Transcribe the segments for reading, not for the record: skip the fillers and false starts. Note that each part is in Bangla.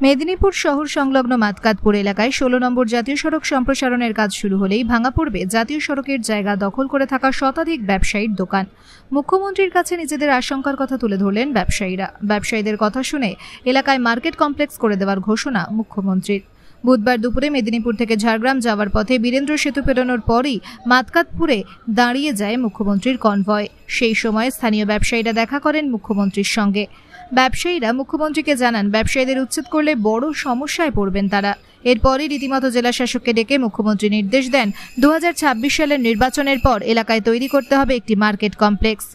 মেদিনীপুর শহর সংলগ্ন মাতকাতপুর এলাকায় 16 নম্বর জাতীয় সড়ক সম্প্রসারণের কাজ শুরু হলেই ভাঙা পড়বে জাতীয় সড়কের জায়গা দখল করে থাকা শতাধিক ব্যবসায়ীর দোকান। মুখ্যমন্ত্রীর কাছে নিজেদের আশঙ্কার কথা তুলে ধরলেন ব্যবসায়ীরা। ব্যবসায়ীদের কথা শুনে এলাকায় মার্কেট কমপ্লেক্স করে দেওয়ার ঘোষণা মুখ্যমন্ত্রীর। বুধবার দুপুরে মেদিনীপুর থেকে ঝাড়গ্রাম যাওয়ার পথে বীরেন্দ্র সেতু পেরোনোর পরই মাতকাতপুরে দাঁড়িয়ে যায় মুখ্যমন্ত্রীর কনভয়। সেই সময় স্থানীয় ব্যবসায়ীরা দেখা করেন মুখ্যমন্ত্রীর সঙ্গে। ব্যবসায়ীরা মুখ্যমন্ত্রীকে জানান ব্যবসায়ীদের উচ্ছেদ করলে বড় সমস্যায় পড়বেন তারা। এরপরই রীতিমতো জেলা শাসককে ডেকে মুখ্যমন্ত্রী নির্দেশ দেন 2026 সালের নির্বাচনের পর এলাকায় তৈরি করতে হবে একটি মার্কেট কমপ্লেক্স,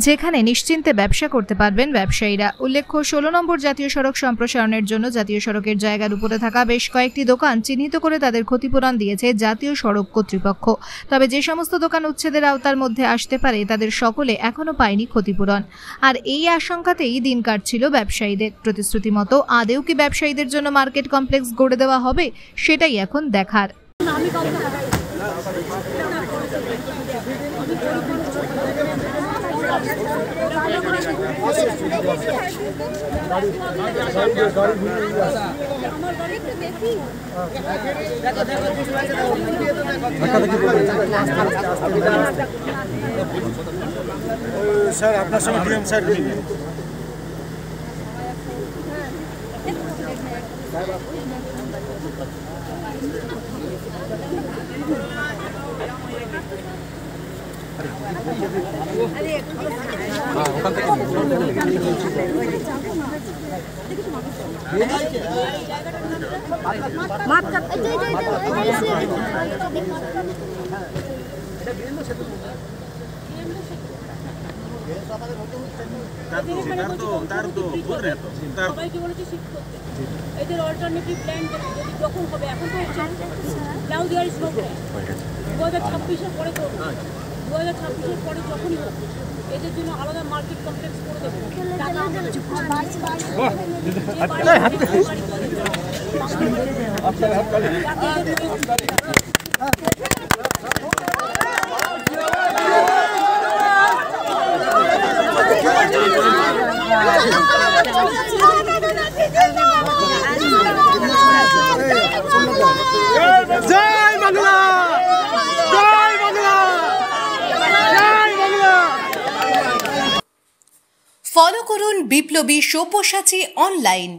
যেখানে নিশ্চিন্তে ব্যবসা করতে পারবেন ব্যবসায়ীরা। উল্লেখ্য 16 নম্বর জাতীয় সড়ক সম্প্রসারণের জন্য জাতীয় সড়কের জায়গার উপরে থাকা বেশ কয়েকটি দোকান চিহ্নিত করে তাদের ক্ষতিপূরণ দিয়েছে জাতীয় সড়ক কর্তৃপক্ষ। তবে যে সমস্ত দোকান উচ্ছেদের আওতার মধ্যে আসতে পারে তাদের সকলে এখনো পায়নি ক্ষতিপূরণ। আর এই আশঙ্কাতেই দিন কাটছিল ব্যবসায়ীদের। প্রতিশ্রুতি মতো আদেও কি ব্যবসায়ীদের জন্য মার্কেট কমপ্লেক্স গড়ে দেওয়া হবে, সেটাই এখন দেখার। স্যার আপনার সঙ্গে ডিএম স্যার এদের অল্টারনেটিভ প্ল্যান যদি যখন হবে, এখন তো নাও দেয়ার ইজ নো প্ল্যান। 2026-এর পরে করবো, 2026-এর পরে যখনই হোক এদের জন্য আলাদা মার্কেট কমপ্লেক্স করে দেবো। জয় বাংলা, জয় বাংলা, জয় বাংলা। ফলো করুন বিপ্লবী সব্যসাচী অনলাইন।